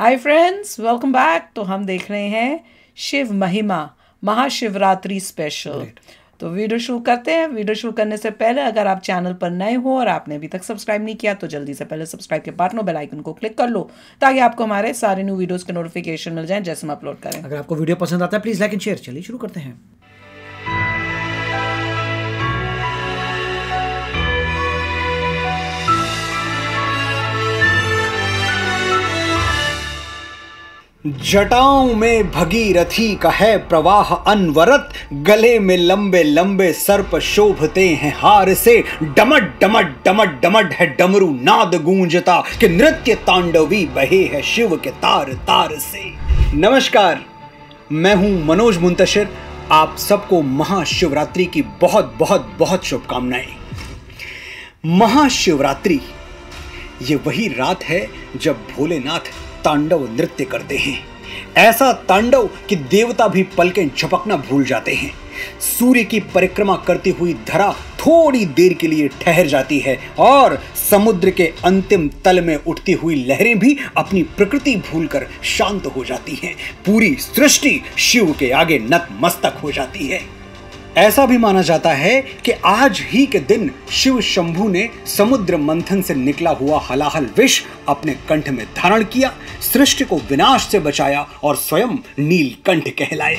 Hi friends, welcome back. तो हम देख रहे हैं शिव महिमा महाशिवरात्रि स्पेशल। तो वीडियो शुरू करते हैं। वीडियो शुरू करने से पहले अगर आप चैनल पर नए हो और आपने अभी तक सब्सक्राइब नहीं किया तो जल्दी से पहले सब्सक्राइब के बटन और बेल आइकन को क्लिक कर लो ताकि आपको हमारे सारे न्यू वीडियोस के नोटिफिकेशन मिल जाएं जैसे हम अपलोड करें। अगर आपको वीडियो पसंद आता है प्लीज लाइक एंड शेयर। चलिए शुरू करते हैं। जटाओं में भगीरथी का है प्रवाह अनवरत, गले में लंबे लंबे सर्प शोभते हैं हार से। डमट डमट डमट डमट है डमरू नाद गूंजता कि नृत्य तांडवी बहे है शिव के तार तार से। नमस्कार, मैं हूं मनोज मुंतशिर। आप सबको महाशिवरात्रि की बहुत बहुत बहुत शुभकामनाएं। महाशिवरात्रि ये वही रात है जब भोलेनाथ तांडव नृत्य करते हैं। ऐसा तांडव कि देवता भी पलकें झपकना भूल जाते हैं। सूर्य की परिक्रमा करती हुई धरा थोड़ी देर के लिए ठहर जाती है और समुद्र के अंतिम तल में उठती हुई लहरें भी अपनी प्रकृति भूलकर शांत हो जाती हैं। पूरी सृष्टि शिव के आगे नतमस्तक हो जाती है। ऐसा भी माना जाता है कि आज ही के दिन शिव शंभू ने समुद्र मंथन से निकला हुआ हलाहल विष अपने कंठ में धारण किया, सृष्टि को विनाश से बचाया और स्वयं नीलकंठ कहलाए।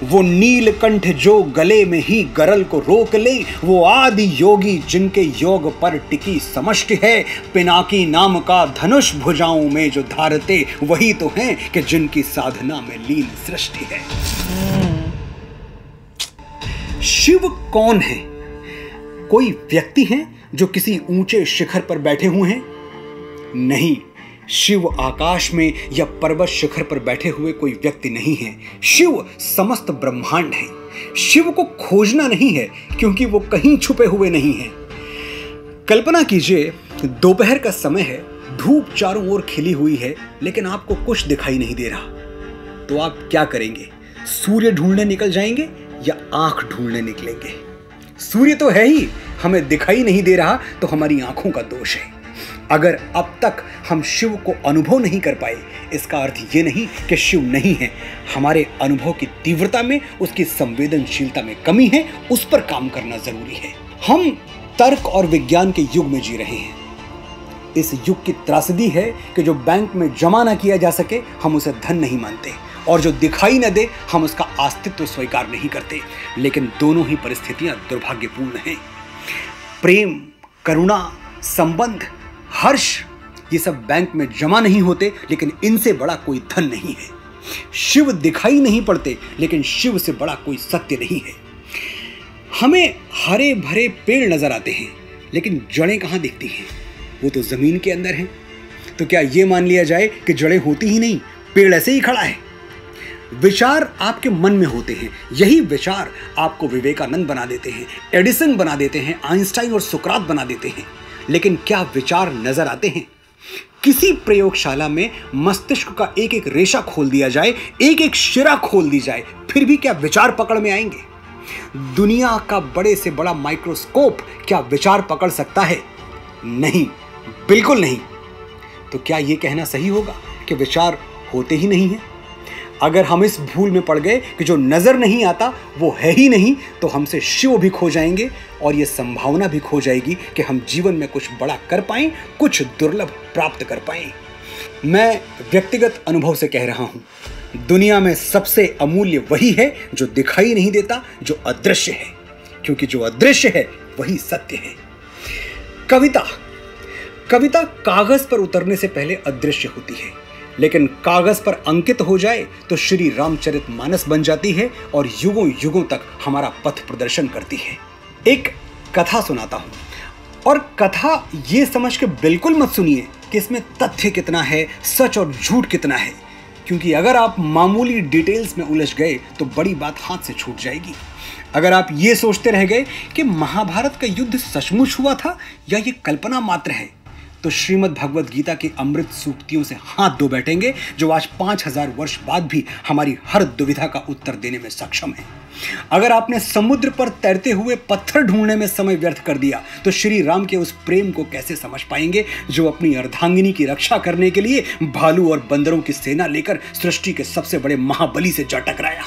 वो नीलकंठ जो गले में ही गरल को रोक ले, वो आदि योगी जिनके योग पर टिकी समष्टि है। पिनाकी नाम का धनुष भुजाओं में जो धारते, वही तो हैं कि जिनकी साधना में लीन सृष्टि है। शिव कौन है? कोई व्यक्ति है जो किसी ऊंचे शिखर पर बैठे हुए हैं? नहीं, शिव आकाश में या पर्वत शिखर पर बैठे हुए कोई व्यक्ति नहीं है। शिव समस्त ब्रह्मांड है। शिव को खोजना नहीं है क्योंकि वो कहीं छुपे हुए नहीं है। कल्पना कीजिए, दोपहर का समय है, धूप चारों ओर खिली हुई है लेकिन आपको कुछ दिखाई नहीं दे रहा। तो आप क्या करेंगे? सूर्य ढूंढने निकल जाएंगे या आंख ढूंढने निकलेंगे? सूर्य तो है ही, हमें दिखाई नहीं दे रहा तो हमारी आंखों का दोष है। अगर अब तक हम शिव को अनुभव नहीं कर पाए, इसका अर्थ ये नहीं कि शिव नहीं है। हमारे अनुभव की तीव्रता में, उसकी संवेदनशीलता में कमी है, उस पर काम करना जरूरी है। हम तर्क और विज्ञान के युग में जी रहे हैं। इस युग की त्रासदी है कि जो बैंक में जमा ना किया जा सके हम उसे धन नहीं मानते, और जो दिखाई न दे हम उसका अस्तित्व स्वीकार नहीं करते। लेकिन दोनों ही परिस्थितियां दुर्भाग्यपूर्ण हैं। प्रेम, करुणा, संबंध, हर्ष, ये सब बैंक में जमा नहीं होते, लेकिन इनसे बड़ा कोई धन नहीं है। शिव दिखाई नहीं पड़ते, लेकिन शिव से बड़ा कोई सत्य नहीं है। हमें हरे भरे पेड़ नजर आते हैं लेकिन जड़ें कहाँ दिखती हैं? वो तो जमीन के अंदर हैं। तो क्या ये मान लिया जाए कि जड़ें होती ही नहीं, पेड़ ऐसे ही खड़ा है? विचार आपके मन में होते हैं, यही विचार आपको विवेकानंद बना देते हैं, एडिसन बना देते हैं, आइंस्टाइन और सुकरात बना देते हैं। लेकिन क्या विचार नजर आते हैं? किसी प्रयोगशाला में मस्तिष्क का एक एक रेशा खोल दिया जाए, एक एक शिरा खोल दी जाए, फिर भी क्या विचार पकड़ में आएंगे? दुनिया का बड़े से बड़ा माइक्रोस्कोप क्या विचार पकड़ सकता है? नहीं, बिल्कुल नहीं। तो क्या यह कहना सही होगा कि विचार होते ही नहीं है? अगर हम इस भूल में पड़ गए कि जो नजर नहीं आता वो है ही नहीं, तो हमसे शिव भी खो जाएंगे और ये संभावना भी खो जाएगी कि हम जीवन में कुछ बड़ा कर पाएं, कुछ दुर्लभ प्राप्त कर पाएं। मैं व्यक्तिगत अनुभव से कह रहा हूं, दुनिया में सबसे अमूल्य वही है जो दिखाई नहीं देता, जो अदृश्य है, क्योंकि जो अदृश्य है वही सत्य है। कविता कागज पर उतरने से पहले अदृश्य होती है, लेकिन कागज पर अंकित हो जाए तो श्री रामचरितमानस बन जाती है और युगों युगों तक हमारा पथ प्रदर्शन करती है। एक कथा सुनाता हूं, और कथा ये समझ के बिल्कुल मत सुनिए कि इसमें तथ्य कितना है, सच और झूठ कितना है, क्योंकि अगर आप मामूली डिटेल्स में उलझ गए तो बड़ी बात हाथ से छूट जाएगी। अगर आप ये सोचते रह गए कि महाभारत का युद्ध सचमुच हुआ था या ये कल्पना मात्र है, तो तो श्रीमद् भगवद गीता की अमृत सूक्तियों से हाथ धो बैठेंगे, जो आज 5000 वर्ष बाद भी हमारी हर दुविधा का उत्तर देने में सक्षम है। अगर आपने समुद्र पर तैरते हुए पत्थर ढूंढने में समय व्यर्थ कर दिया, तो श्री राम के उस प्रेम को कैसे समझ पाएंगे जो अपनी अर्धांगिनी की रक्षा करने के लिए भालू और बंदरों की सेना लेकर सृष्टि के सबसे बड़े महाबली से जा टकराया।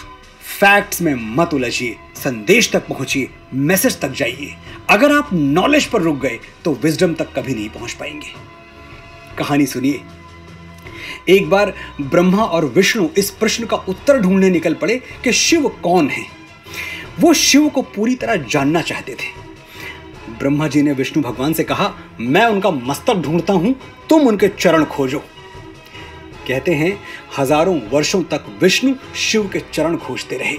फैक्ट्स में मत उलझिए, संदेश तक पहुंचिए, मैसेज तक जाइए। अगर आप नॉलेज पर रुक गए तो विजडम तक कभी नहीं पहुंच पाएंगे। कहानी सुनिए। एक बार ब्रह्मा और विष्णु इस प्रश्न का उत्तर ढूंढने निकल पड़े कि शिव कौन है। वो शिव को पूरी तरह जानना चाहते थे। ब्रह्मा जी ने विष्णु भगवान से कहा, मैं उनका मस्तक ढूंढता हूं, तुम उनके चरण खोजो। कहते हैं हजारों वर्षों तक विष्णु शिव के चरण खोजते रहे।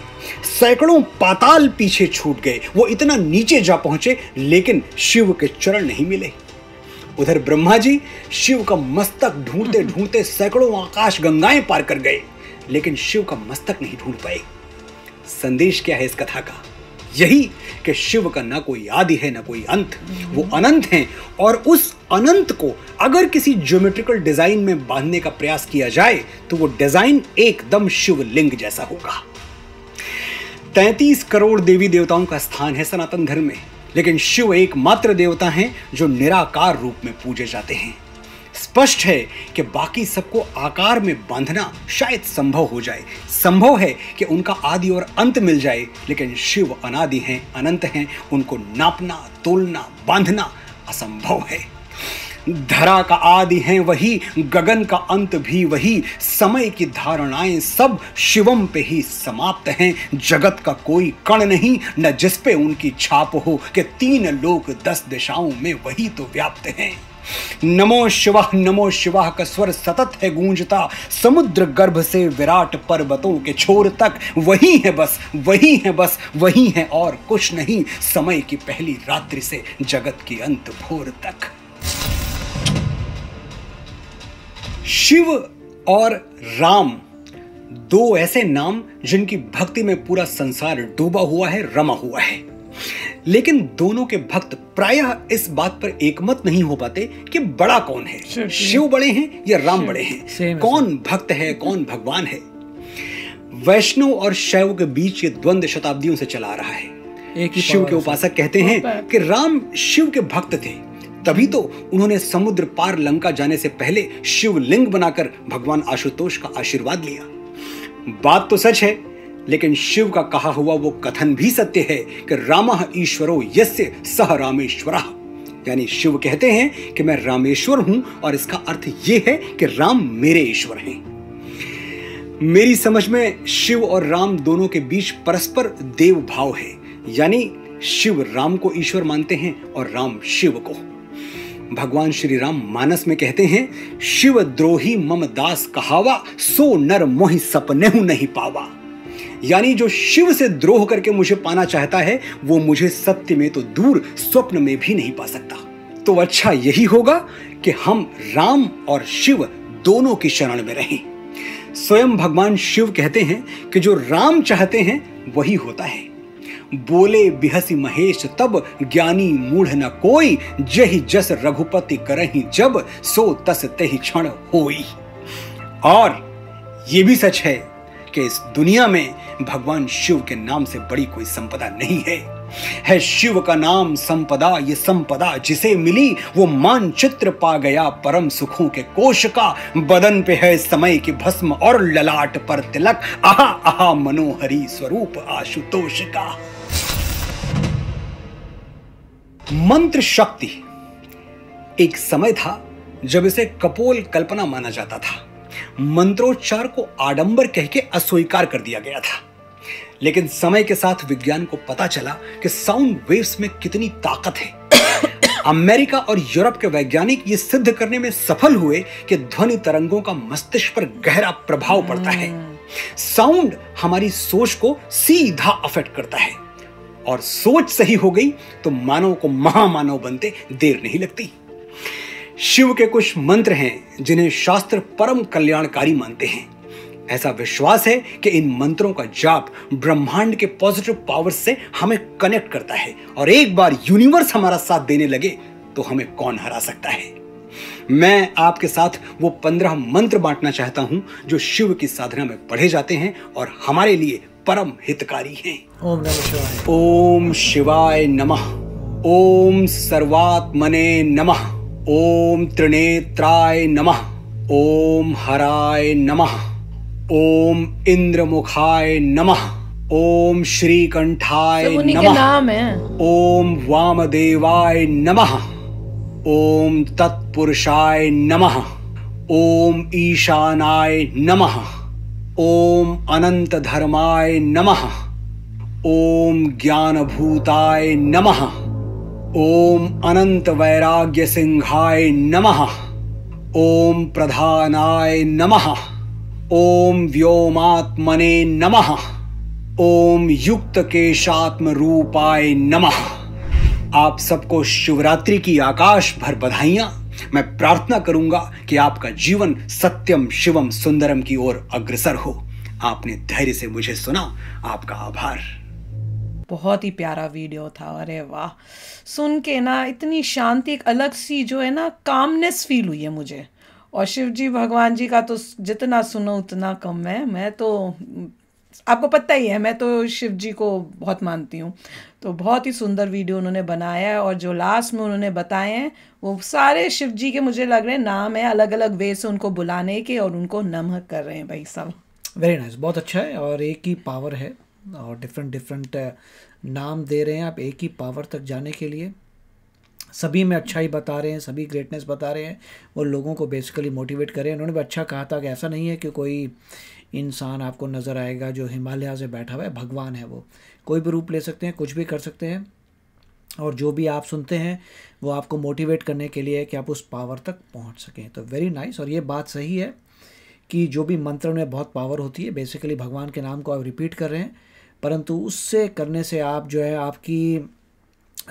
सैकड़ों पाताल पीछे छूट गए, वो इतना नीचे जा पहुंचे, लेकिन शिव के चरण नहीं मिले। उधर ब्रह्मा जी शिव का मस्तक ढूंढते ढूंढते सैकड़ों आकाश गंगाएं पार कर गए, लेकिन शिव का मस्तक नहीं ढूंढ पाए। संदेश क्या है इस कथा का? यही कि शिव का ना कोई आदि है ना कोई अंत, वो अनंत हैं, और उस अनंत को अगर किसी ज्योमेट्रिकल डिजाइन में बांधने का प्रयास किया जाए तो वो डिजाइन एकदम शिवलिंग जैसा होगा। 33 करोड़ देवी देवताओं का स्थान है सनातन धर्म में, लेकिन शिव एकमात्र देवता हैं जो निराकार रूप में पूजे जाते हैं। स्पष्ट है कि बाकी सबको आकार में बांधना शायद संभव हो जाए, संभव है कि उनका आदि और अंत मिल जाए, लेकिन शिव अनादि हैं, अनंत हैं, उनको नापना, तोलना, बांधना असंभव है। धरा का आदि हैं वही, गगन का अंत भी वही, समय की धारणाएं सब शिवम पे ही समाप्त हैं। जगत का कोई कण नहीं न जिस पे उनकी छाप हो, कि 3 लोक 10 दिशाओं में वही तो व्याप्त हैं। नमो शिवाह का स्वर सतत है गूंजता, समुद्र गर्भ से विराट पर्वतों के छोर तक वही है बस, वही है बस, वही है और कुछ नहीं, समय की पहली रात्रि से जगत की अंत भोर तक। शिव और राम, 2 ऐसे नाम जिनकी भक्ति में पूरा संसार डूबा हुआ है, रमा हुआ है। लेकिन दोनों के भक्त प्रायः इस बात पर एकमत नहीं हो पाते कि बड़ा कौन है, शिव बड़े हैं या राम बड़े हैं, कौन भक्त है कौन भगवान है। वैष्णव और शैव के बीच ये द्वंद्व शताब्दियों से चला आ रहा है। शिव के उपासक कहते हैं कि राम शिव के भक्त थे, तभी तो उन्होंने समुद्र पार लंका जाने से पहले शिवलिंग बनाकर भगवान आशुतोष का आशीर्वाद लिया। बात तो सच है, लेकिन शिव का कहा हुआ वो कथन भी सत्य है कि रामः ईश्वरो यस्य सह रामेश्वरः, यानी शिव कहते हैं कि मैं रामेश्वर हूं, और इसका अर्थ यह है कि राम मेरे ईश्वर हैं। मेरी समझ में शिव और राम दोनों के बीच परस्पर देव भाव है, यानी शिव राम को ईश्वर मानते हैं और राम शिव को। भगवान श्री राम मानस में कहते हैं, शिव द्रोही मम दास कहावा, सो नर मोहि सपनेहु नहीं पावा, यानी जो शिव से द्रोह करके मुझे पाना चाहता है वो मुझे सत्य में तो दूर स्वप्न में भी नहीं पा सकता। तो अच्छा यही होगा कि हम राम और शिव दोनों की शरण में रहें। स्वयं भगवान शिव कहते हैं कि जो राम चाहते हैं वही होता है। बोले बिहसी महेश तब, ज्ञानी मूढ़ न कोई, जहि जस रघुपति करहि जब, सो तस तेहि क्षण होई। और ये भी सच है कि इस दुनिया में भगवान शिव के नाम से बड़ी कोई संपदा नहीं है शिव का नाम संपदा, ये संपदा जिसे मिली वो मानचित्र पा गया परम सुखों के कोश का। बदन पे है समय की भस्म और ललाट पर तिलक, आहा आहा मनोहरी स्वरूप आशुतोष का। मंत्र शक्ति, एक समय था जब इसे कपोल कल्पना माना जाता था। मंत्रोच्चार को आडंबर कह के अस्वीकार कर दिया गया था, लेकिन समय के साथ विज्ञान को पता चला कि साउंड वेव्स में कितनी ताकत है। अमेरिका और यूरोप के वैज्ञानिक ये सिद्ध करने में सफल हुए कि ध्वनि तरंगों का मस्तिष्क पर गहरा प्रभाव पड़ता है। साउंड हमारी सोच को सीधा अफेक्ट करता है, और सोच सही हो गई तो मानव को महामानव बनते देर नहीं लगती। शिव के कुछ मंत्र हैं जिन्हें शास्त्र परम कल्याणकारी मानते हैं। ऐसा विश्वास है कि इन मंत्रों का जाप ब्रह्मांड के पॉजिटिव पावर्स से हमें कनेक्ट करता है, और एक बार यूनिवर्स हमारा साथ देने लगे तो हमें कौन हरा सकता है। मैं आपके साथ वो 15 मंत्र बांटना चाहता हूं जो शिव की साधना में पढ़े जाते हैं और हमारे लिए परम हितकारी हैं। ओम नमः शिवाय। ओम शिवाय नमः। ओम सर्वात्मने नमः। ओम त्रिनेत्राय नमः। ओम हराय नमः। ओम इंद्रमुखाय नमः। ओम श्रीकंठाय नमः। नाम है। ओम वामदेवाय नमः। ओम तत्पुरुषाय नमः। ओम ईशानाय नमः। ओम अनंत धर्माय नमः। ओम ज्ञानभूताय नमः। ओम अनंत वैराग्य सिंहाय नमः। ओम प्रधानाय नमः। ओम व्योमात्मने नमः। ओम युक्त केशात्म रूपाय नमः। आप सबको शिवरात्रि की आकाश भर बधाइयां। मैं प्रार्थना करूंगा कि आपका जीवन सत्यम शिवम सुंदरम की ओर अग्रसर हो। आपने धैर्य से मुझे सुना, आपका आभार। बहुत ही प्यारा वीडियो था। अरे वाह, सुन के ना इतनी शांति, एक अलग सी जो है ना कामनेस फील हुई है मुझे। और शिव जी भगवान जी का तो जितना सुनो उतना कम है। मैं तो, आपको पता ही है, मैं तो शिव जी को बहुत मानती हूँ। तो बहुत ही सुंदर वीडियो उन्होंने बनाया है। और जो लास्ट में उन्होंने बताए हैं वो सारे शिव जी के मुझे लग रहे हैं नाम है, अलग अलग वे से उनको बुलाने के और उनको नमः कर रहे हैं भाई सब। वेरी नाइस, बहुत अच्छा है। और एक ही पावर है और डिफरेंट नाम दे रहे हैं आप एक ही पावर तक जाने के लिए। सभी में अच्छाई बता रहे हैं, सभी ग्रेटनेस बता रहे हैं और लोगों को बेसिकली मोटिवेट करें। उन्होंने भी अच्छा कहा था कि ऐसा नहीं है कि कोई इंसान आपको नज़र आएगा जो हिमालय से बैठा हुआ है, भगवान है वो, कोई भी रूप ले सकते हैं, कुछ भी कर सकते हैं। और जो भी आप सुनते हैं वो आपको मोटिवेट करने के लिए कि आप उस पावर तक पहुंच सकें। तो वेरी नाइस। और ये बात सही है कि जो भी मंत्र में बहुत पावर होती है, बेसिकली भगवान के नाम को आप रिपीट कर रहे हैं, परंतु उससे करने से आप जो है आपकी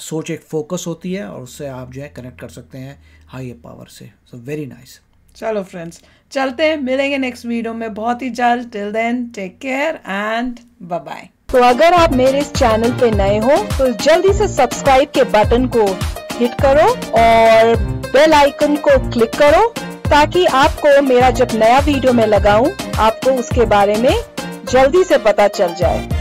सोच एक फोकस होती है और उससे आप जो है कनेक्ट कर सकते हैं हाई पावर से। So very nice. चलो फ्रेंड्स, चलते हैं, मिलेंगे नेक्स्ट वीडियो में बहुत ही जल्द। Till then take care and bye bye. तो अगर आप मेरे इस चैनल पे नए हो तो जल्दी से सब्सक्राइब के बटन को हिट करो और बेल आइकन को क्लिक करो ताकि आपको मेरा जब नया वीडियो मैं लगाऊं आपको उसके बारे में जल्दी से पता चल जाए।